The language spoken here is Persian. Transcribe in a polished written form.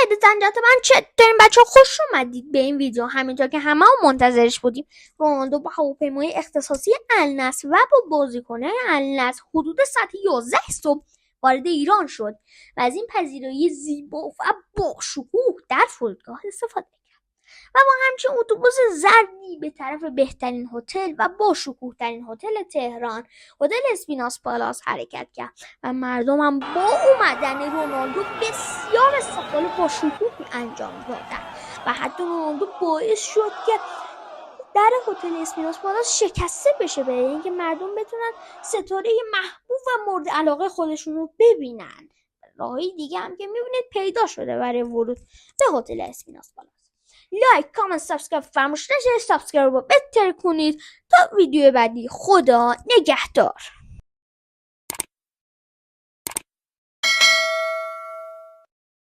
لیدیز اند جنتلمن، چطورین بچه ها؟ خوش اومدید به این ویدیو. همینطور که همه منتظرش بودیم، رونالدو با هواپیمای اختصاصی النصر و با بازیکنان النصر حدود ساعت 11 صبح وارد ایران شد و از این پذیرایی زیبا و با شکوه در فرودگاه استفاده کرد و با همچین اتوبوس زردی به طرف بهترین هتل و با شکوه ترین هتل تهران، هتل اسپیناس پالاس حرکت کرد و مردم هم با اومدن رونالدو بسیار استقبال با شکوهی انجام دادن و حتی رونالدو باعث شد که در هتل اسپیناس پالاس شکسته بشه برای اینکه مردم بتونن ستاره محبوب و مورد علاقه خودشون رو ببینن. راهی دیگه هم که میبینید پیدا شده برای ورود به هتل اسپیناس پالاس. لایک، کامنت، سابسکرایب فراموش نشه. سابسکرایب رو بهتر کنید تا ویدیو بعدی. خدا نگهدار.